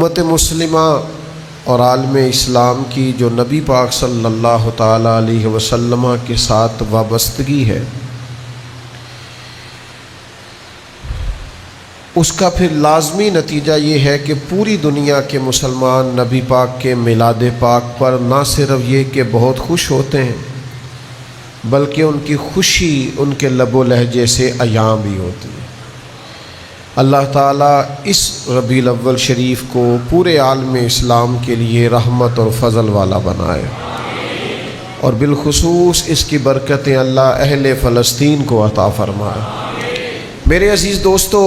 امت مسلمہ اور عالم اسلام کی جو نبی پاک صلی اللہ تعالیٰ علیہ وسلم کے ساتھ وابستگی ہے، اس کا پھر لازمی نتیجہ یہ ہے کہ پوری دنیا کے مسلمان نبی پاک کے میلاد پاک پر نہ صرف یہ کہ بہت خوش ہوتے ہیں، بلکہ ان کی خوشی ان کے لب و لہجے سے عیاں بھی ہوتی ہے۔ اللہ تعالیٰ اس ربیع الاول شریف کو پورے عالم اسلام کے لیے رحمت اور فضل والا بنائے، اور بالخصوص اس کی برکتیں اللہ اہل فلسطین کو عطا فرمائے۔ میرے عزیز دوستو،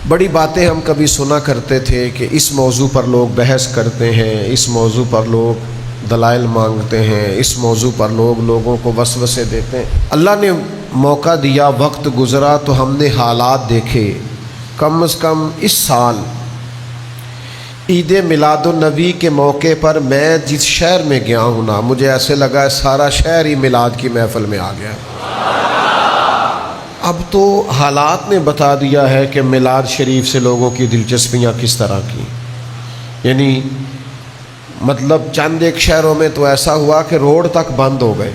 بڑی باتیں ہم کبھی سنا کرتے تھے کہ اس موضوع پر لوگ بحث کرتے ہیں، اس موضوع پر لوگ دلائل مانگتے ہیں، اس موضوع پر لوگوں کو وسوسے دیتے ہیں۔ اللہ نے موقع دیا، وقت گزرا تو ہم نے حالات دیکھے۔ کم از کم اس سال عید میلاد النبی کے موقع پر میں جس شہر میں گیا ہوں نا، مجھے ایسے لگا ہے سارا شہر ہی میلاد کی محفل میں آ گیا۔ اب تو حالات نے بتا دیا ہے کہ میلاد شریف سے لوگوں کی دلچسپیاں کس طرح کی، یعنی مطلب چند ایک شہروں میں تو ایسا ہوا کہ روڈ تک بند ہو گئے۔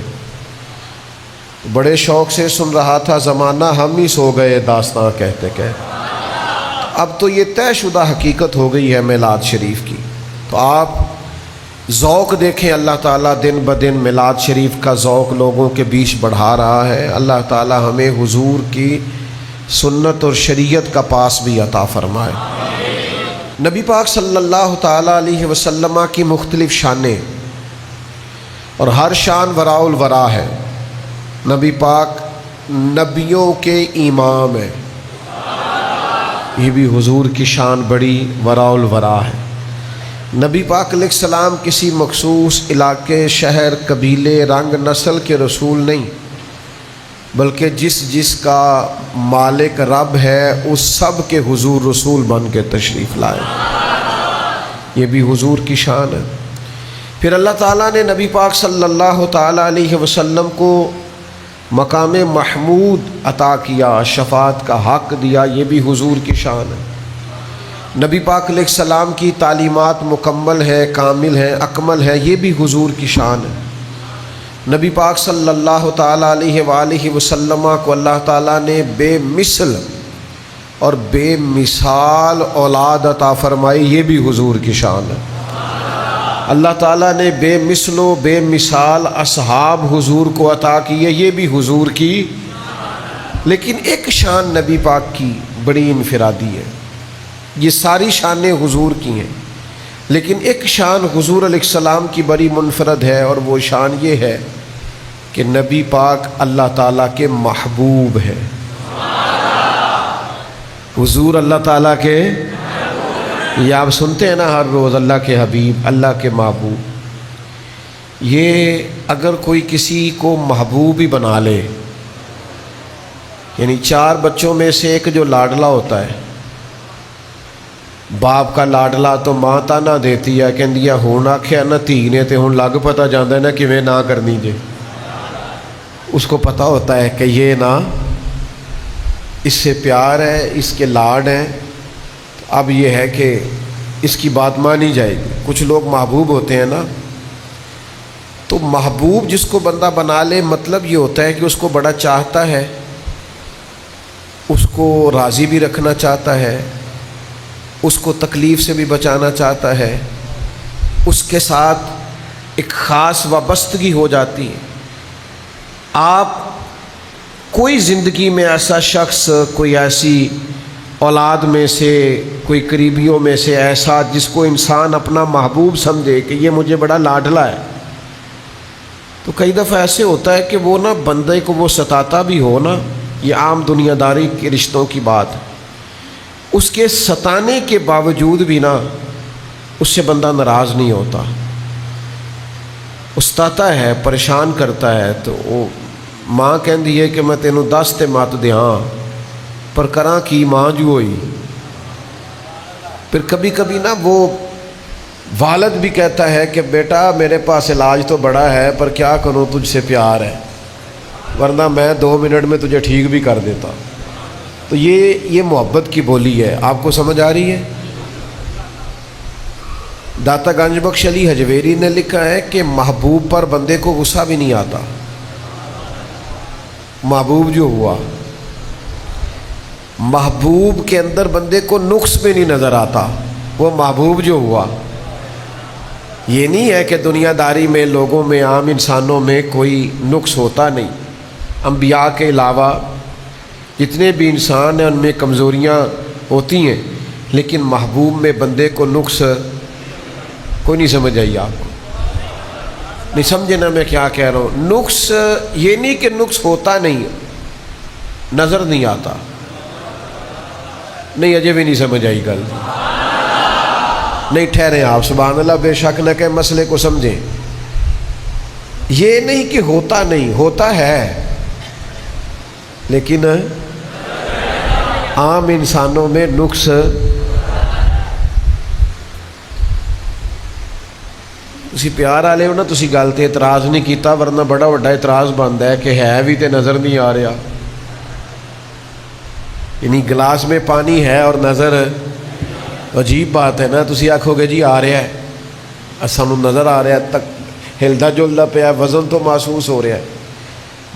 بڑے شوق سے سن رہا تھا زمانہ، ہم ہی سو گئے داستاں کہتے کہتے۔ اب تو یہ طے شدہ حقیقت ہو گئی ہے میلاد شریف کی۔ تو آپ ذوق دیکھیں، اللہ تعالیٰ دن بدن میلاد شریف کا ذوق لوگوں کے بیچ بڑھا رہا ہے۔ اللہ تعالیٰ ہمیں حضور کی سنت اور شریعت کا پاس بھی عطا فرمائے۔ نبی پاک صلی اللہ تعالیٰ علیہ وسلم کی مختلف شانیں، اور ہر شان وراء الورا ہے۔ نبی پاک نبیوں کے امام ہیں، یہ بھی حضور کی شان بڑی وراء الورا ہے۔ نبی پاک علیہ السلام کسی مخصوص علاقے، شہر، قبیلے، رنگ، نسل کے رسول نہیں، بلکہ جس کا مالک رب ہے اس سب کے حضور رسول بن کے تشریف لائے۔ یہ بھی حضور کی شان ہے۔ پھر اللہ تعالیٰ نے نبی پاک صلی اللہ تعالیٰ علیہ وسلم کو مقام محمود عطا کیا، شفاعت کا حق دیا، یہ بھی حضور کی شان ہے۔ نبی پاک علیہ السلام کی تعلیمات مکمل ہے، کامل ہے، اکمل ہے، یہ بھی حضور کی شان ہے۔ نبی پاک صلی اللہ تعالیٰ علیہ وآلہ وسلم کو اللہ تعالیٰ نے بے مثل اور بے مثال اولاد عطا فرمائی، یہ بھی حضور کی شان ہے۔ اللہ تعالیٰ نے بے مثل و بے مثال اصحاب حضور کو عطا کیے، یہ بھی حضور کی۔ لیکن ایک شان نبی پاک کی بڑی انفرادی ہے، یہ ساری شانیں حضور کی ہیں، لیکن ایک شان حضور علیہ السلام کی بڑی منفرد ہے، اور وہ شان یہ ہے کہ نبی پاک اللہ تعالیٰ کے محبوب ہے۔ حضور اللہ تعالیٰ کے، یہ آپ سنتے ہیں نا ہر روز، اللہ کے حبیب، اللہ کے محبوب۔ یہ اگر کوئی کسی کو محبوب ہی بنا لے، یعنی 4 بچوں میں سے ایک جو لاڈلا ہوتا ہے، باپ کا لاڈلا تو ماں تانا دیتی ہے، کہندی ہے ہن آکھیا نا دھی نے تے ہن لگ پتا جاندا ہے نا کیویں نہ کرنی جے۔ اس کو پتہ ہوتا ہے کہ یہ نا اس سے پیار ہے، اس کے لاڈ ہیں، اب یہ ہے کہ اس کی بات مانی جائے گی۔ کچھ لوگ محبوب ہوتے ہیں نا، تو محبوب جس کو بندہ بنا لے، مطلب یہ ہوتا ہے کہ اس کو بڑا چاہتا ہے، اس کو راضی بھی رکھنا چاہتا ہے، اس کو تکلیف سے بھی بچانا چاہتا ہے، اس کے ساتھ ایک خاص وابستگی ہو جاتی ہے۔ آپ کوئی زندگی میں ایسا شخص، کوئی ایسی اولاد میں سے، کوئی قریبیوں میں سے ایسا جس کو انسان اپنا محبوب سمجھے کہ یہ مجھے بڑا لاڈلا ہے، تو کئی دفعہ ایسے ہوتا ہے کہ وہ نا بندے کو وہ ستاتا بھی ہو نا، یہ عام دنیا داری کے رشتوں کی بات ہے، اس کے ستانے کے باوجود بھی نا اس سے بندہ ناراض نہیں ہوتا، ستاتا ہے، پریشان کرتا ہے، تو وہ ماں کہندی ہے کہ میں تینوں 10 تے مت دیاں پر کراں کی ماں جو ہوئی۔ پھر کبھی کبھی نا وہ والد بھی کہتا ہے کہ بیٹا میرے پاس علاج تو بڑا ہے پر کیا کروں، تجھ سے پیار ہے، ورنہ میں 2 منٹ میں تجھے ٹھیک بھی کر دیتا۔ تو یہ محبت کی بولی ہے. آپ کو سمجھ آ رہی ہے؟ داتا گنج بخش علی حجویری نے لکھا ہے کہ محبوب پر بندے کو غصہ بھی نہیں آتا. محبوب جو ہوا، محبوب کے اندر بندے کو نقص بھی نہیں نظر آتا. وہ محبوب جو ہوا، یہ نہیں ہے کہ دنیا داری میں لوگوں میں، عام انسانوں میں کوئی نقص ہوتا نہیں. انبیاء کے علاوہ جتنے بھی انسان ہیں ان میں کمزوریاں ہوتی ہیں، لیکن محبوب میں بندے کو نقص کوئی نہیں. سمجھ آئی آپ کو؟ نہیں سمجھے نا میں کیا کہہ رہا ہوں؟ نقص یہ نہیں کہ نقص ہوتا نہیں، نظر نہیں آتا. نہیں اجے بھی نہیں سمجھ آئی گل. نہیں ٹھہرے آپ، سبحان اللہ، بے شک نہ کہ مسئلے کو سمجھیں. یہ نہیں کہ ہوتا نہیں، ہوتا ہے، لیکن عام انسانوں میں نقص. تسی پیار والے ہو نا، تسی گل تے اعتراض نہیں کیتا، ورنہ بڑا بڑا اعتراض بنتا ہے کہ ہے بھی تے نظر نہیں آ رہا. یعنی گلاس میں پانی ہے اور نظر، عجیب بات ہے نا. تسی آکھو گے جی آ رہا ہے، سانوں نظر آ رہا ہے، تک ہلدا جلدا پیا، وزن تو محسوس ہو رہا ہے.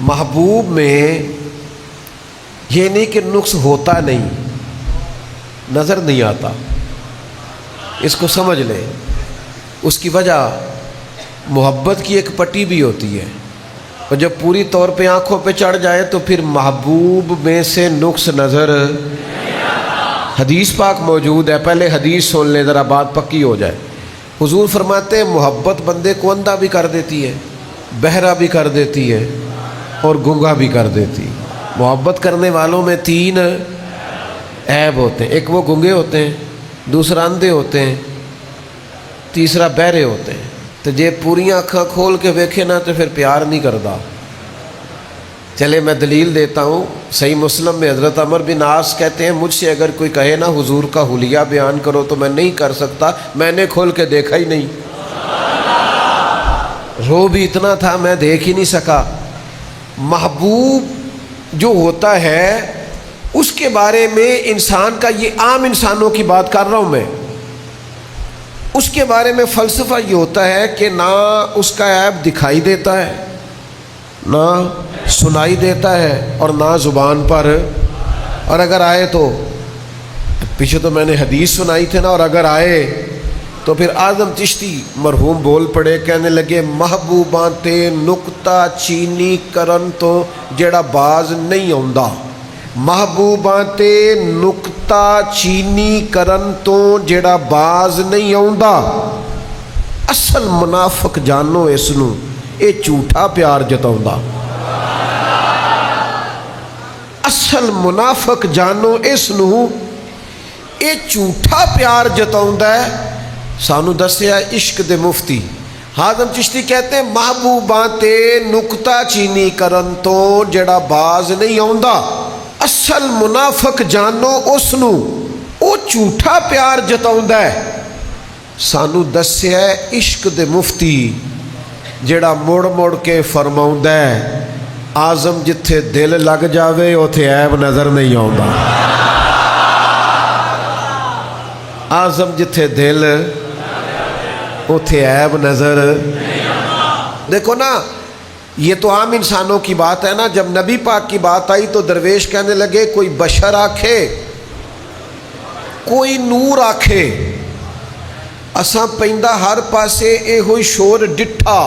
محبوب میں یہ نہیں کہ نقص ہوتا نہیں، نظر نہیں آتا. اس کو سمجھ لیں. اس کی وجہ محبت کی ایک پٹی بھی ہوتی ہے، اور جب پوری طور پہ آنکھوں پہ چڑھ جائے تو پھر محبوب میں سے نقص نظر. حدیث پاک موجود ہے، پہلے حدیث سن لیں ذرا، بات پکی ہو جائے. حضور فرماتے ہیں محبت بندے کو اندھا بھی کر دیتی ہے، بہرا بھی کر دیتی ہے، اور گنگا بھی کر دیتی. محبت کرنے والوں میں 3 عیب ہوتے ہیں. ایک وہ گنگے ہوتے ہیں، دوسرا اندھے ہوتے ہیں، تیسرا بہرے ہوتے ہیں. تو جے پوریاں اکھاں کھول کے ویکھے نا تو پھر پیار نہیں کردا. چلے میں دلیل دیتا ہوں. صحیح مسلم میں حضرت عمر بن عاص کہتے ہیں مجھ سے اگر کوئی کہے نا حضور کا حلیہ بیان کرو تو میں نہیں کر سکتا، میں نے کھول کے دیکھا ہی نہیں. رو بھی اتنا تھا میں دیکھ ہی نہیں سکا. محبوب جو ہوتا ہے اس کے بارے میں انسان کا، یہ عام انسانوں کی بات کر رہا ہوں میں، اس کے بارے میں فلسفہ یہ ہوتا ہے کہ نہ اس کا عیب دکھائی دیتا ہے، نہ سنائی دیتا ہے، اور نہ زبان پر. اور اگر آئے تو پیچھے تو میں نے حدیث سنائی تھی نا، اور اگر آئے تو پھر اعظم چشتی مرحوم بول پڑے، کہنے لگے محبوباں تے نکتہ چینی کرن تو جڑا باز نہیں آندا. محبوباں تے نکتہ چینی کرن تو جڑا باز نہیں آندا. اصل منافق جانو اس نو، اے جھوٹا پیار جتاؤندا. اصل منافق جانو اس نو، اے جھوٹا پیار جتاؤندا ہے. سانو دسیا عشق دے مفتی حازم چشتی کہتے ہیں محبوباں تے نکتہ چینی کرن تو جڑا باز نہیں آندا. اصل منافق جانو اس نو، او جھوٹا پیار جتاؤندا ہے. سانو دسیا عشق دے مفتی جڑا مڑ مڑ کے فرماؤندا ہے آزم جتھے دل لگ جاوے اوتھے عیب نظر نہیں آؤندا. آزم جتھے دل اوتھے عیب نظر. دیکھو نا، یہ تو عام انسانوں کی بات ہے نا. جب نبی پاک کی بات آئی تو درویش کہنے لگے کوئی بشر آکھے، کوئی نور آکھے، اساں پیندا ہر پاسے اے ہوئی شور ڈٹھا.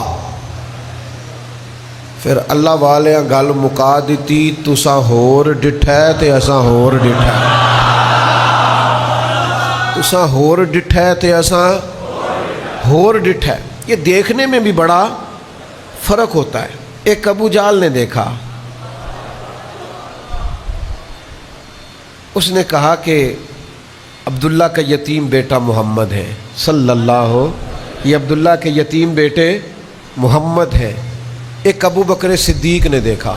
پھر اللہ والے گل مکا دیتی، تساں ہور ڈٹھا ہے تے اساں ہور ڈٹھا ہے. تساں ہور ڈٹھا ہے تے اساں ہور ڈٹھا ہے. یہ دیکھنے میں بھی بڑا فرق ہوتا ہے. ایک ابو جال نے دیکھا، اس نے کہا کہ عبداللہ کا یتیم بیٹا محمد ہے صلی اللہ، یہ عبداللہ کے یتیم بیٹے محمد ہے. ایک ابو بکر صدیق نے دیکھا.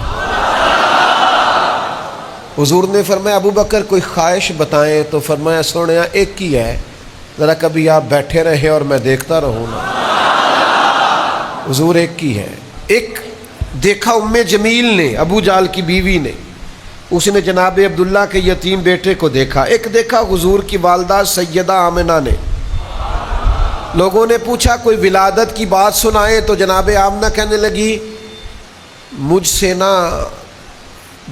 حضور نے فرمایا ابو بکر کوئی خواہش بتائیں، تو فرمایا سوڑیا ایک ہی ہے، ذرا کبھی آپ بیٹھے رہے اور میں دیکھتا رہوں نا. حضور ایک ہی ہے. ایک دیکھا ام جمیل نے، ابو جال کی بیوی نے. اس نے جناب عبداللہ کے یتیم بیٹے کو دیکھا، ایک دیکھا حضور کی والدہ سیدہ آمنہ نے۔ لوگوں نے پوچھا کوئی ولادت کی بات سنائے، تو جناب آمنہ کہنے لگی مجھ سے نا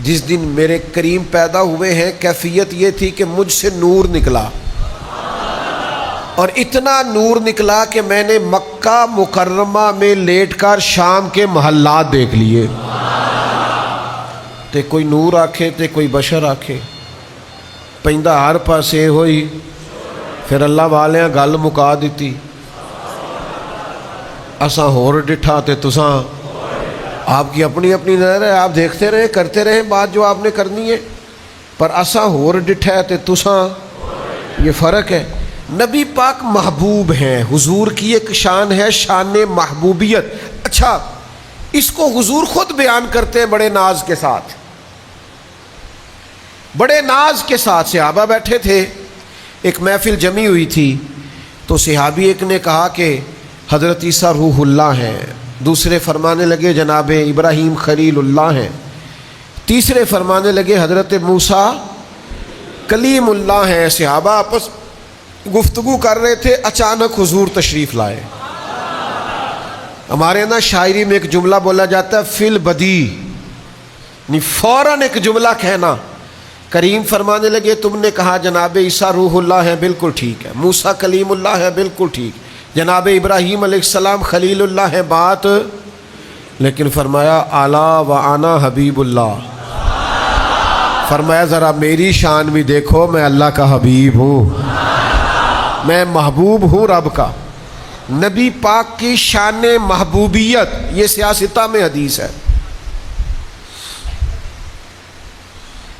جس دن میرے کریم پیدا ہوئے ہیں کیفیت یہ تھی کہ مجھ سے نور نکلا، اور اتنا نور نکلا کہ میں نے مکہ مکرمہ میں لیٹ کر شام کے محلات دیکھ لیے۔ تے کوئی نور آکھے تے کوئی بشر آکھے، پہندہ ہر پاسے ہوئی۔ پھر اللہ والیاں گل مکا دیتی، اساں ہور ڈٹھا تے تساں، آپ کی اپنی اپنی نظر ہے، آپ دیکھتے رہے کرتے رہے بات جو آپ نے کرنی ہے، پر اساں ہور ڈٹھا ہے تے تساں، یہ فرق ہے۔ نبی پاک محبوب ہیں، حضور کی ایک شان ہے شان محبوبیت۔ اچھا، اس کو حضور خود بیان کرتے ہیں بڑے ناز کے ساتھ، بڑے ناز کے ساتھ۔ صحابہ بیٹھے تھے، ایک محفل جمی ہوئی تھی، تو صحابی ایک نے کہا کہ حضرت عیسیٰ روح اللہ ہیں، دوسرے فرمانے لگے جناب ابراہیم خلیل اللہ ہیں، تیسرے فرمانے لگے حضرت موسیٰ کلیم اللہ ہیں۔ صحابہ آپس گفتگو کر رہے تھے، اچانک حضور تشریف لائے۔ ہمارے نا شاعری میں ایک جملہ بولا جاتا ہے فی البدی، یعنی فوراً ایک جملہ کہنا۔ کریم فرمانے لگے تم نے کہا جناب عیسیٰ روح اللہ ہے، بالکل ٹھیک ہے، موسیٰ کلیم اللہ ہے، بالکل ٹھیک، جناب ابراہیم علیہ السلام خلیل اللہ ہے، بات، لیکن فرمایا اعلیٰ و انا حبیب اللہ، فرمایا ذرا میری شان بھی دیکھو، میں اللہ کا حبیب ہوں، میں محبوب ہوں رب کا۔ نبی پاک کی شان محبوبیت، یہ سیاستہ میں حدیث ہے۔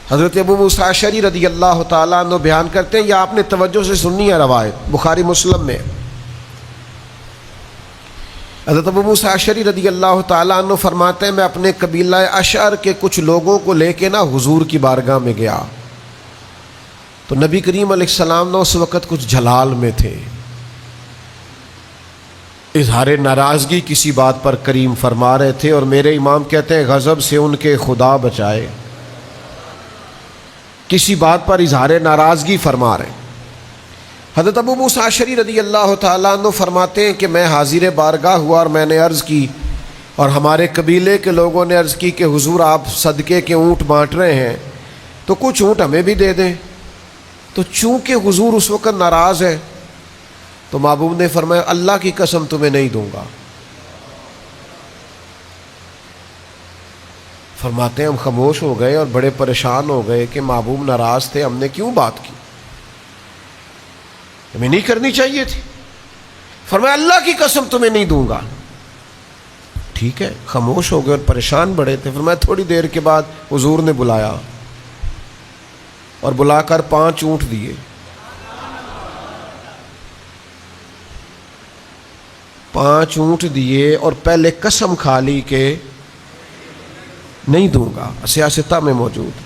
حضرت ابو موسیٰ اشعری رضی اللہ تعالیٰ عنہ بیان کرتے ہیں، یہ آپ نے توجہ سے سننی ہے، روایت بخاری مسلم میں۔ حضرت ابو موسیٰ اشعری رضی اللہ تعالیٰ عنہ فرماتے ہیں میں اپنے قبیلہ اشعر کے کچھ لوگوں کو لے کے نا حضور کی بارگاہ میں گیا، تو نبی کریم علیہ السلام نے اس وقت کچھ جلال میں تھے، اظہار ناراضگی کسی بات پر کریم فرما رہے تھے، اور میرے امام کہتے ہیں غضب سے ان کے خدا بچائے، کسی بات پر اظہار ناراضگی فرما رہے ہیں۔ حضرت ابو موسیٰ اشعری رضی اللہ تعالیٰ عنہ فرماتے ہیں کہ میں حاضر بارگاہ ہوا اور میں نے عرض کی، اور ہمارے قبیلے کے لوگوں نے عرض کی کہ حضور آپ صدقے کے اونٹ بانٹ رہے ہیں تو کچھ اونٹ ہمیں بھی دے دیں۔ تو چونکہ حضور اس وقت ناراض ہے تو محبوب نے فرمایا اللہ کی قسم تمہیں نہیں دوں گا۔ فرماتے ہیں ہم خاموش ہو گئے اور بڑے پریشان ہو گئے کہ محبوب ناراض تھے، ہم نے کیوں بات کی، ہمیں نہیں کرنی چاہیے تھی۔ فرمایا اللہ کی قسم تمہیں نہیں دوں گا۔ ٹھیک ہے، خاموش ہو گئے اور پریشان بڑے تھے۔ فرمایا تھوڑی دیر کے بعد حضور نے بلایا اور بلا کر 5 اونٹ دیے۔ 5 اونٹ دیے اور پہلے قسم کھا لی کہ نہیں دوں گا، سیاستہ میں موجود۔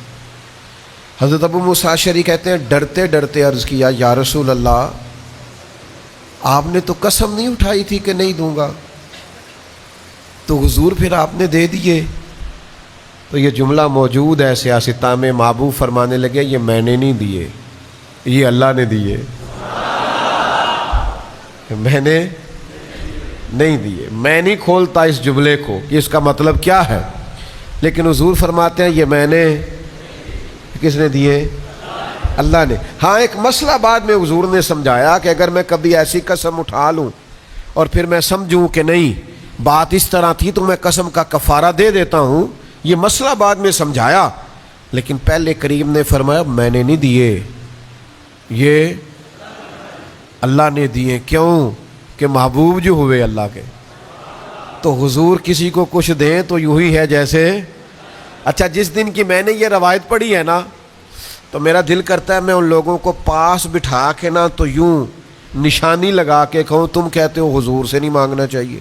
حضرت ابو موسیٰ اشعری کہتے ہیں ڈرتے ڈرتے عرض کیا یا رسول اللہ آپ نے تو قسم نہیں اٹھائی تھی کہ نہیں دوں گا، تو حضور پھر آپ نے دے دیے۔ تو یہ جملہ موجود ہے سیاستہ میں، محبوب فرمانے لگے یہ میں نے نہیں دیے، یہ اللہ نے دیے، میں نے نہیں دیے، میں نہیں کھولتا اس جملے کو کہ اس کا مطلب کیا ہے، لیکن حضور فرماتے ہیں یہ میں نے، کس نے دیے؟ اللہ نے۔ ہاں ایک مسئلہ بعد میں حضور نے سمجھایا کہ اگر میں کبھی ایسی قسم اٹھا لوں اور پھر میں سمجھوں کہ نہیں بات اس طرح تھی تو میں قسم کا کفارہ دے دیتا ہوں، یہ مسئلہ بعد میں سمجھایا، لیکن پہلے کریم نے فرمایا میں نے نہیں دیے، یہ اللہ نے دیے۔ کیوں؟ کہ محبوب جو ہوئے اللہ کے، تو حضور کسی کو کچھ دیں تو یوں ہی ہے جیسے، اچھا جس دن کی میں نے یہ روایت پڑھی ہے نا تو میرا دل کرتا ہے میں ان لوگوں کو پاس بٹھا کے نا تو یوں نشانی لگا کے کہوں تم کہتے ہو حضور سے نہیں مانگنا چاہیے،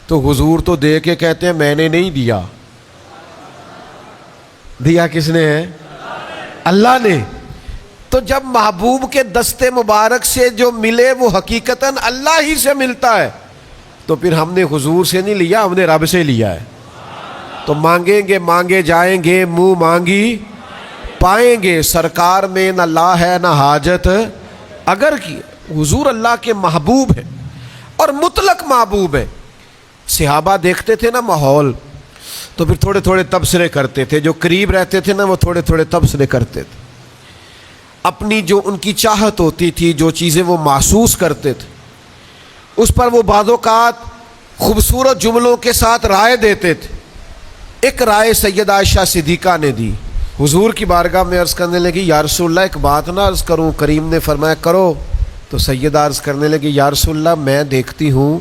تو حضور تو دے کے کہتے ہیں میں نے نہیں دیا، دیا کس نے ہے؟ اللہ نے۔ تو جب محبوب کے دستے مبارک سے جو ملے وہ حقیقتاً اللہ ہی سے ملتا ہے، تو پھر ہم نے حضور سے نہیں لیا، ہم نے رب سے لیا ہے۔ تو مانگیں گے مانگے جائیں گے، منہ مانگی پائیں گے، سرکار میں نہ لا ہے نہ حاجت اگر کی۔ حضور اللہ کے محبوب ہیں اور مطلق محبوب ہیں۔ صحابہ دیکھتے تھے نا ماحول تو پھر تھوڑے تھوڑے تبصرے کرتے تھے، جو قریب رہتے تھے نا وہ تھوڑے تھوڑے تبصرے کرتے تھے، اپنی جو ان کی چاہت ہوتی تھی، جو چیزیں وہ محسوس کرتے تھے اس پر وہ بعض اوقات خوبصورت جملوں کے ساتھ رائے دیتے تھے۔ ایک رائے سیدہ عائشہ صدیقہ نے دی، حضور کی بارگاہ میں عرض کرنے لگی یا رسول اللہ ایک بات نہ عرض کروں؟ کریم نے فرمایا کرو۔ تو سیدہ عرض کرنے لگی یا رسول اللہ میں دیکھتی ہوں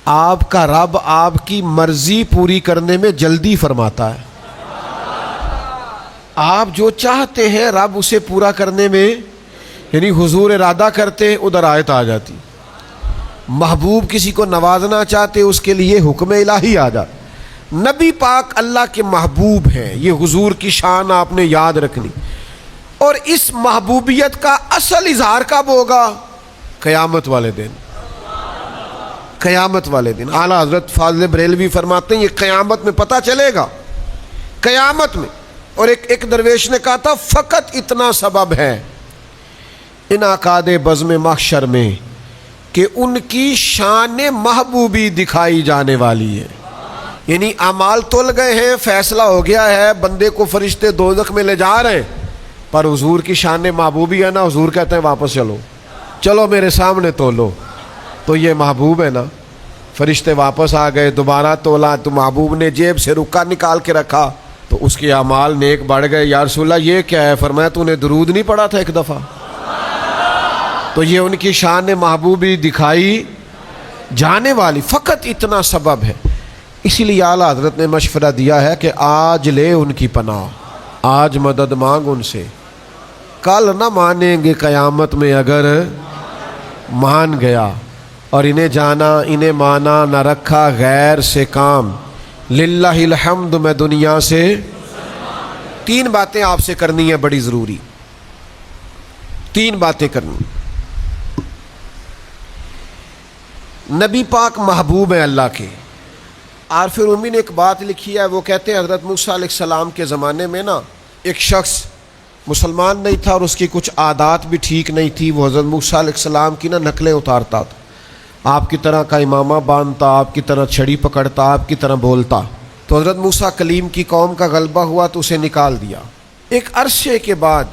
آپ کا رب آپ کی مرضی پوری کرنے میں جلدی فرماتا ہے، آپ جو چاہتے ہیں رب اسے پورا کرنے میں، یعنی حضور ارادہ کرتے ادھر آیت آ جاتی، محبوب کسی کو نوازنا چاہتے اس کے لیے حکم الہی آ جاتا۔ نبی پاک اللہ کے محبوب ہیں، یہ حضور کی شان آپ نے یاد رکھنی۔ اور اس محبوبیت کا اصل اظہار کب ہوگا؟ قیامت والے دن، قیامت والے دن۔ اعلیٰ حضرت فاضل بریلوی فرماتے ہیں یہ قیامت میں پتہ چلے گا، قیامت میں۔ اور ایک درویش نے کہا تھا فقط اتنا سبب ہے انعقاد بزم محشر میں کہ ان کی شان محبوبی دکھائی جانے والی ہے، یعنی اعمال تل گئے ہیں، فیصلہ ہو گیا ہے، بندے کو فرشتے دوزخ میں لے جا رہے ہیں، پر حضور کی شان محبوبی ہے نا، حضور کہتے ہیں واپس چلو، چلو میرے سامنے تولو۔ تو یہ محبوب ہے نا، فرشتے واپس آ گئے، دوبارہ تولا تو محبوب نے جیب سے رکا نکال کے رکھا تو اس کے اعمال نیک بڑھ گئے۔ یا رسول اللہ یہ کیا ہے؟ فرمایا تو نے درود نہیں پڑھا تھا ایک دفعہ؟ تو یہ ان کی شان محبوبی دکھائی جانے والی، فقط اتنا سبب ہے۔ اسی لیے اعلیٰ حضرت نے مشورہ دیا ہے کہ آج لے ان کی پناہ، آج مدد مانگ ان سے، کل نہ مانیں گے قیامت میں اگر مان گیا۔ اور انہیں جانا انہیں مانا نہ رکھا غیر سے کام، للہ الحمد میں دنیا سے۔ تین باتیں آپ سے کرنی ہیں بڑی ضروری، تین باتیں کرنی۔ نبی پاک محبوب ہیں اللہ کے۔ عارف رومی نے ایک بات لکھی ہے، وہ کہتے ہیں حضرت موسیٰ علیہ السلام کے زمانے میں نا ایک شخص مسلمان نہیں تھا اور اس کی کچھ عادات بھی ٹھیک نہیں تھی، وہ حضرت موسیٰ علیہ السلام کی نا نقلیں اتارتا تھا، آپ کی طرح کا امامہ باندھتا، آپ کی طرح چھڑی پکڑتا، آپ کی طرح بولتا۔ تو حضرت موسیٰ کلیم کی قوم کا غلبہ ہوا تو اسے نکال دیا۔ ایک عرصے کے بعد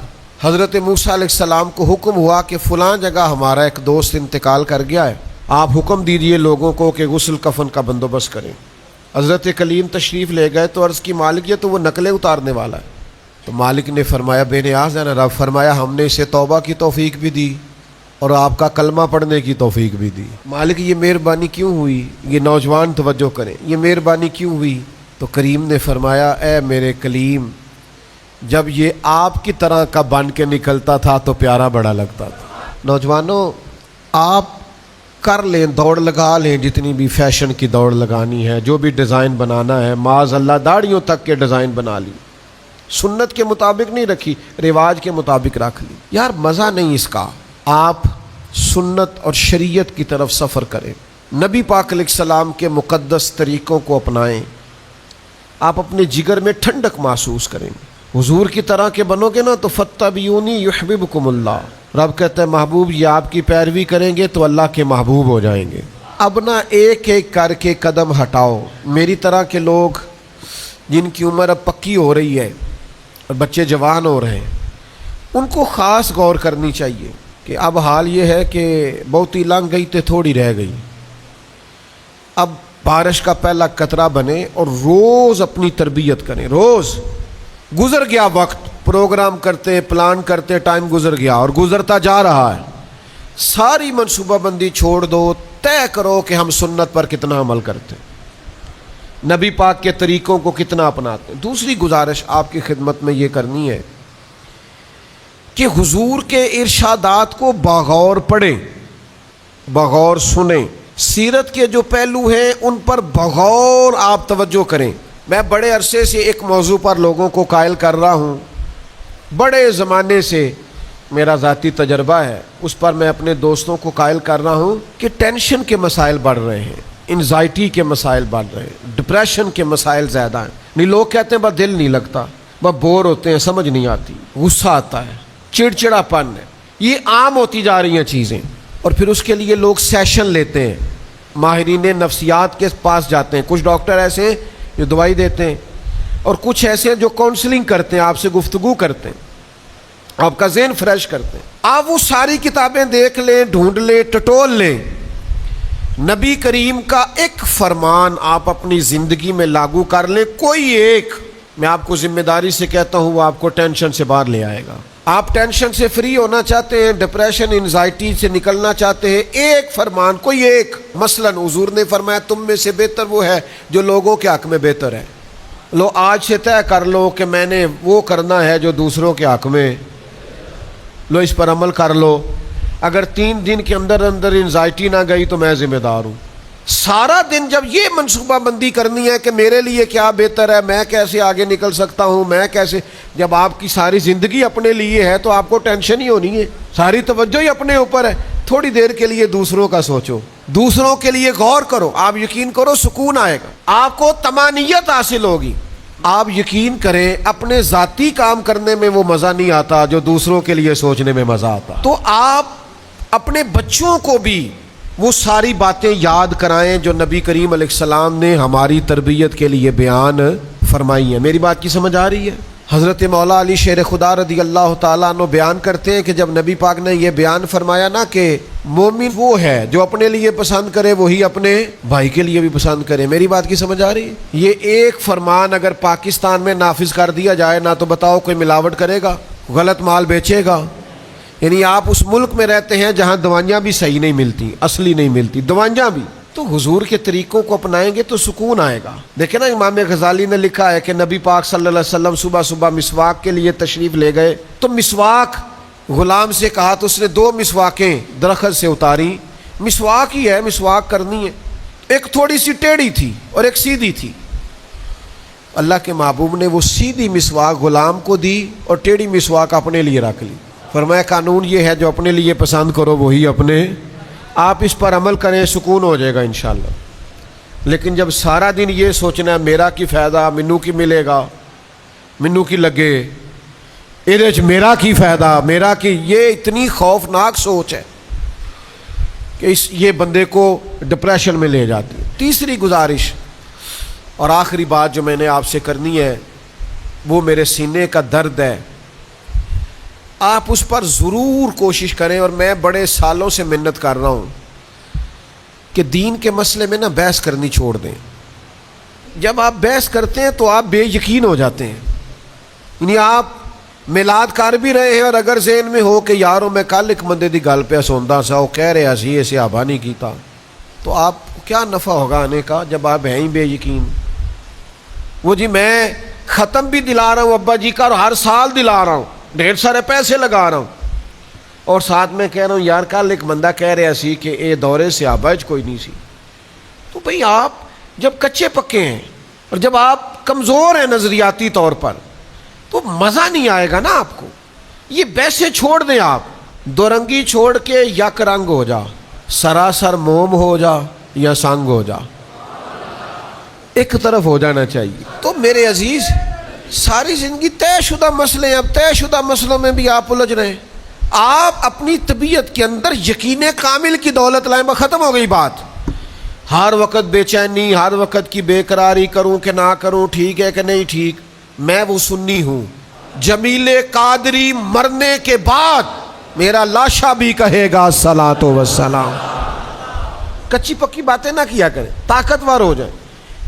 حضرت موسیٰ علیہ السلام کو حکم ہوا کہ فلاں جگہ ہمارا ایک دوست انتقال کر گیا ہے، آپ حکم دیجئے لوگوں کو کہ غسل کفن کا بندوبست کریں۔ حضرت کلیم تشریف لے گئے تو عرض کی مالک یہ تو وہ نقلیں اتارنے والا ہے۔ تو مالک نے فرمایا بے نیاز ہے نا رب، فرمایا ہم نے اسے توبہ کی توفیق بھی دی اور آپ کا کلمہ پڑھنے کی توفیق بھی دی۔ مالک یہ مہربانی کیوں ہوئی؟ یہ نوجوان توجہ کریں، یہ مہربانی کیوں ہوئی؟ تو کریم نے فرمایا اے میرے کلیم، جب یہ آپ کی طرح کا بن کے نکلتا تھا تو پیارا بڑا لگتا تھا۔ نوجوانوں آپ کر لیں، دوڑ لگا لیں، جتنی بھی فیشن کی دوڑ لگانی ہے، جو بھی ڈیزائن بنانا ہے، معاذ اللہ داڑھیوں تک کے ڈیزائن بنا لی، سنت کے مطابق نہیں رکھی، رواج کے مطابق رکھ لی، یار مزہ نہیں اس کا۔ آپ سنت اور شریعت کی طرف سفر کریں، نبی پاک علیہ السلام کے مقدس طریقوں کو اپنائیں، آپ اپنے جگر میں ٹھنڈک محسوس کریں گے۔ حضور کی طرح کے بنو گے نا تو فاتبعونی یحببکم اللہ، رب کہتا ہے محبوب یہ آپ کی پیروی کریں گے تو اللہ کے محبوب ہو جائیں گے۔ اب نہ ایک ایک کر کے قدم ہٹاؤ۔ میری طرح کے لوگ جن کی عمر اب پکی ہو رہی ہے اور بچے جوان ہو رہے ہیں، ان کو خاص غور کرنی چاہیے کہ اب حال یہ ہے کہ بہت ہی لنگ گئی تو تھوڑی رہ گئی۔ اب بارش کا پہلا قطرہ بنے اور روز اپنی تربیت کریں، روز۔ گزر گیا وقت، پروگرام کرتے پلان کرتے ٹائم گزر گیا اور گزرتا جا رہا ہے، ساری منصوبہ بندی چھوڑ دو، طے کرو کہ ہم سنت پر کتنا عمل کرتے ہیں، نبی پاک کے طریقوں کو کتنا اپناتے ہیں۔ دوسری گزارش آپ کی خدمت میں یہ کرنی ہے کہ حضور کے ارشادات کو بغور پڑھیں، بغور سنیں، سیرت کے جو پہلو ہیں ان پر بغور آپ توجہ کریں۔ میں بڑے عرصے سے ایک موضوع پر لوگوں کو قائل کر رہا ہوں، بڑے زمانے سے میرا ذاتی تجربہ ہے، اس پر میں اپنے دوستوں کو قائل کر رہا ہوں کہ ٹینشن کے مسائل بڑھ رہے ہیں، انزائٹی کے مسائل بڑھ رہے ہیں، ڈپریشن کے مسائل زیادہ ہیں۔ نہیں لوگ کہتے ہیں بس دل نہیں لگتا، بس بور ہوتے ہیں، سمجھ نہیں آتی، غصہ آتا ہے، چڑچڑاپن ہے، یہ عام ہوتی جا رہی ہیں چیزیں. اور پھر اس کے لیے لوگ سیشن لیتے ہیں، ماہرین نفسیات کے پاس جاتے ہیں. کچھ ڈاکٹر ایسے ہیں جو دوائی دیتے ہیں، اور کچھ ایسے ہیں جو کاؤنسلنگ کرتے ہیں، آپ سے گفتگو کرتے ہیں، آپ کا ذہن فریش کرتے ہیں. آپ وہ ساری کتابیں دیکھ لیں، ڈھونڈ لیں، ٹٹول لیں، نبی کریم کا ایک فرمان آپ اپنی زندگی میں لاگو کر لیں، کوئی ایک، میں آپ کو ذمہ داری سے کہتا ہوں، وہ آپ کو ٹینشن سے باہر لے آئے گا. آپ ٹینشن سے فری ہونا چاہتے ہیں، ڈپریشن انزائٹی سے نکلنا چاہتے ہیں، ایک فرمان، کوئی ایک. مثلا حضور نے فرمایا تم میں سے بہتر وہ ہے جو لوگوں کے حق میں بہتر ہے. لو آج سے طے کر لو کہ میں نے وہ کرنا ہے جو دوسروں کے حق میں، لو اس پر عمل کر لو. اگر 3 دن کے اندر انزائٹی نہ گئی تو میں ذمہ دار ہوں. سارا دن جب یہ منصوبہ بندی کرنی ہے کہ میرے لیے کیا بہتر ہے، میں کیسے آگے نکل سکتا ہوں، میں کیسے، جب آپ کی ساری زندگی اپنے لیے ہے تو آپ کو ٹینشن ہی ہونی ہے، ساری توجہ ہی اپنے اوپر ہے. تھوڑی دیر کے لیے دوسروں کا سوچو، دوسروں کے لیے غور کرو، آپ یقین کرو سکون آئے گا، آپ کو طمانینت حاصل ہوگی. آپ یقین کریں اپنے ذاتی کام کرنے میں وہ مزہ نہیں آتا جو دوسروں کے لیے سوچنے میں مزہ آتا. تو آپ اپنے بچوں کو بھی وہ ساری باتیں یاد کرائیں جو نبی کریم علیہ السلام نے ہماری تربیت کے لیے بیان فرمائی ہیں. میری بات کی سمجھ آ رہی ہے؟ حضرت مولا علی شیر خدا رضی اللہ تعالیٰ عنہ بیان کرتے ہیں کہ جب نبی پاک نے یہ بیان فرمایا نا کہ مومن وہ ہے جو اپنے لیے پسند کرے وہی اپنے بھائی کے لیے بھی پسند کرے. میری بات کی سمجھ آ رہی ہے؟ یہ ایک فرمان اگر پاکستان میں نافذ کر دیا جائے نا تو بتاؤ کوئی ملاوٹ کرے گا، غلط مال بیچے گا؟ یعنی آپ اس ملک میں رہتے ہیں جہاں دوائیاں بھی صحیح نہیں ملتی، اصلی نہیں ملتی دوائیاں بھی، تو حضور کے طریقوں کو اپنائیں گے تو سکون آئے گا. دیکھیں نا امام غزالی نے لکھا ہے کہ نبی پاک صلی اللہ علیہ وسلم صبح صبح مسواک کے لیے تشریف لے گئے تو مسواک غلام سے کہا تو اس نے 2 مسواکیں درخت سے اتاری. مسواک ہی ہے، مسواک کرنی ہے، ایک تھوڑی سی ٹیڑھی تھی اور ایک سیدھی تھی. اللہ کے محبوب نے وہ سیدھی مسواک غلام کو دی اور ٹیڑھی مسواک اپنے لیے رکھ لی. فرمایا قانون یہ ہے جو اپنے لیے پسند کرو وہی اپنے، آپ اس پر عمل کریں سکون ہو جائے گا انشاءاللہ. لیکن جب سارا دن یہ سوچنا ہے میرا کی فائدہ، منو کی ملے گا، منو کی لگے، میرا کی فائدہ، میرا کی، یہ اتنی خوفناک سوچ ہے کہ یہ بندے کو ڈپریشن میں لے جاتی ہے. تیسری گزارش اور آخری بات جو میں نے آپ سے کرنی ہے وہ میرے سینے کا درد ہے، آپ اس پر ضرور کوشش کریں. اور میں بڑے سالوں سے محنت کر رہا ہوں کہ دین کے مسئلے میں نا بحث کرنی چھوڑ دیں. جب آپ بحث کرتے ہیں تو آپ بے یقین ہو جاتے ہیں. یعنی آپ میلاد کر بھی رہے ہیں اور اگر ذہن میں ہو کہ یاروں میں کل ایک بندے دی گل پہ سوندا سا وہ کہہ رہا سی اسے آبا نہیں کیتا، تو آپ کو کیا نفع ہوگا آنے کا جب آپ ہیں ہی بے یقین. وہ جی میں ختم بھی دلا رہا ہوں ابا جی کا اور ہر سال دلا رہا ہوں، ڈھیر سارے پیسے لگا رہا ہوں، اور ساتھ میں کہہ رہا ہوں یار کل ایک بندہ کہہ رہا سی کہ اے دورے سے آباج کوئی نہیں سی. تو بھئی آپ جب کچے پکے ہیں اور جب آپ کمزور ہیں نظریاتی طور پر تو مزہ نہیں آئے گا نا آپ کو. یہ بحثیں چھوڑ دیں، آپ دو رنگی چھوڑ کے یک رنگ ہو جا، سراسر موم ہو جا یا سنگ ہو جا، ایک طرف ہو جانا چاہیے. تو میرے عزیز ساری زندگی طے شدہ مسئلے ہیں، اب طے شدہ مسئلوں میں بھی آپ الجھ رہے ہیں. آپ اپنی طبیعت کے اندر یقین کامل کی دولت لائیں، ختم ہو گئی بات. ہر وقت بے چینی، ہر وقت کی بے قراری، کروں کہ نہ کروں، ٹھیک ہے کہ نہیں ٹھیک. میں وہ سنی ہوں، جمیل قادری مرنے کے بعد میرا لاشا بھی کہے گا الصلاۃ والسلام. کچی پکی باتیں نہ کیا کریں، طاقتور ہو جائیں.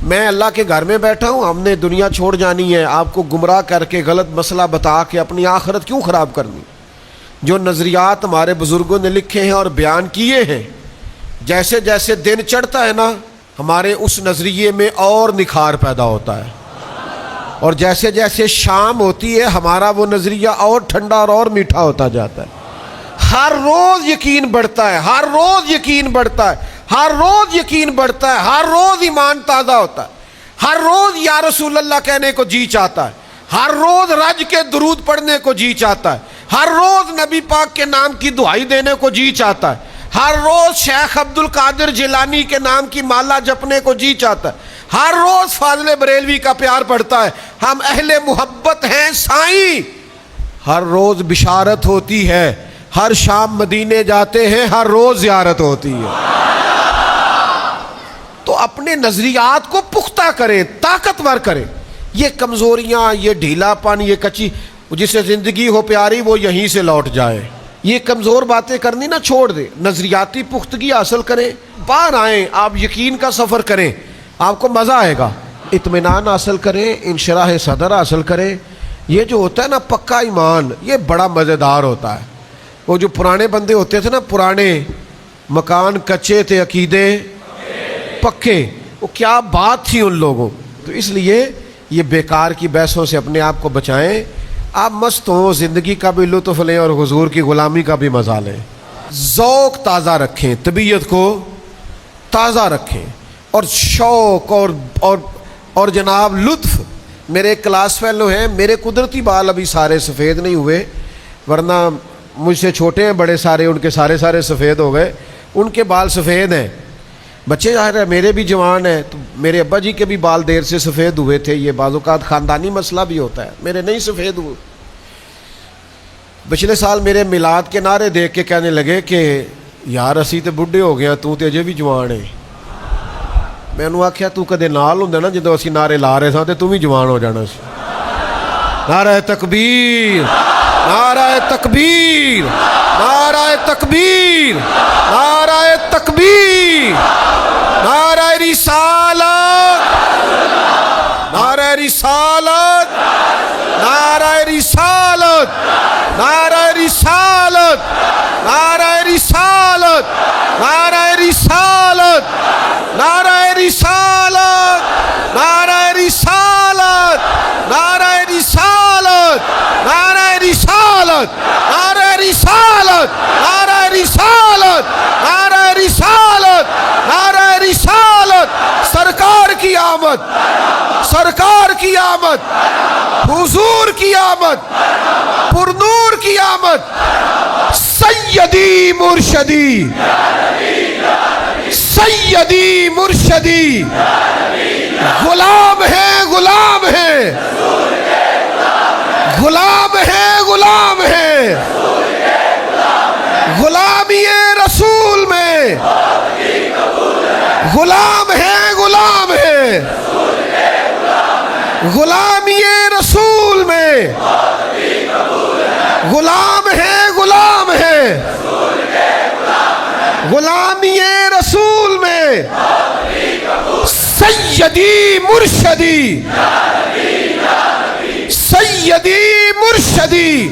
میں اللہ کے گھر میں بیٹھا ہوں، ہم نے دنیا چھوڑ جانی ہے، آپ کو گمراہ کر کے غلط مسئلہ بتا کے اپنی آخرت کیوں خراب کرنی. جو نظریات ہمارے بزرگوں نے لکھے ہیں اور بیان کیے ہیں، جیسے جیسے دن چڑھتا ہے نا ہمارے اس نظریے میں اور نکھار پیدا ہوتا ہے، اور جیسے جیسے شام ہوتی ہے ہمارا وہ نظریہ اور ٹھنڈا اور میٹھا ہوتا جاتا ہے. ہر روز یقین بڑھتا ہے، ہر روز یقین بڑھتا ہے، ہر روز یقین بڑھتا ہے، ہر روز ایمان تازہ ہوتا ہے، ہر روز یا رسول اللہ کہنے کو جی چاہتا ہے، ہر روز رج کے درود پڑھنے کو جی چاہتا ہے، ہر روز نبی پاک کے نام کی دعائی دینے کو جی چاہتا ہے، ہر روز شیخ عبد القادر جیلانی کے نام کی مالا جپنے کو جی چاہتا ہے، ہر روز فاضل بریلوی کا پیار پڑتا ہے. ہم اہل محبت ہیں سائیں. ہر روز بشارت ہوتی ہے, ہر شام مدینے جاتے ہیں, ہر روز زیارت ہوتی ہے. تو اپنے نظریات کو پختہ کریں, طاقتور کریں. یہ کمزوریاں, یہ ڈھیلا پن, یہ کچی, جسے زندگی ہو پیاری وہ یہیں سے لوٹ جائے. یہ کمزور باتیں کرنی نہ چھوڑ دے, نظریاتی پختگی حاصل کریں, باہر آئیں, آپ یقین کا سفر کریں, آپ کو مزہ آئے گا. اطمینان حاصل کریں, انشراح صدر حاصل کریں. یہ جو ہوتا ہے نا پکا ایمان, یہ بڑا مزیدار ہوتا ہے. وہ جو پرانے بندے ہوتے تھے نا, پرانے مکان کچے تھے, عقیدے پکے, وہ کیا بات تھی ان لوگوں. تو اس لیے یہ بیکار کی بحثوں سے اپنے آپ کو بچائیں. آپ مست ہوں, زندگی کا بھی لطف لیں اور حضور کی غلامی کا بھی مزہ لیں. ذوق تازہ رکھیں, طبیعت کو تازہ رکھیں, اور شوق اور جناب لطف. میرے کلاس فیلو ہیں, میرے قدرتی بال ابھی سارے سفید نہیں ہوئے, ورنہ مجھ سے چھوٹے ہیں بڑے سارے, ان کے سارے سفید ہو گئے. ان کے بال سفید ہیں. بچے ظاہر ہے میرے بھی جوان ہیں, تو میرے ابا جی کے بھی بال دیر سے سفید ہوئے تھے. یہ بعض اوقات خاندانی مسئلہ بھی ہوتا ہے, میرے نہیں سفید ہوئے. پچھلے سال میرے میلاد کے نعرے دیکھ کے کہنے لگے کہ یار اسی تے بڈھے ہو گیا, تو تے اجے بھی جوان ہے. میں انہوں آکھیا تو کدے نال ہوندا نا جدوں اسی نعرے لا رہے تھا, تے تو بھی جوان ہو جانا سی. نعرہ تکبیر, نعرہ تکبیر, نعرہ تکبیر, نعرہ تکبیر, نعرہ رسالت, نعرہ رسالت, نعرہ رسالت, نعرہ رسالت, نعرہ رسالت, نعرہ رسالت, نعرہ رسالت, نعرہ رسالت, نعرہ رسالت, نعرہ رسالت, نعرہ رسالت, نعرہ رسالت, نعرہ رسالت, نعرہ رسالت. سرکار کی آمد, سرکار کی آمد, حضور کی آمد, پرنور کی آمد. سیدی مرشدی, سیدی مرشدی, غلام ہے, غلام ہے, غلام ہے, غلام ہے, غلامی رسول میں, غلام ہے, غلام ہے, غلامی رسول میں, غلام ہے, غلام ہے, غلامی رسول میں. سیدی مرشدی, سیدی مرشدی,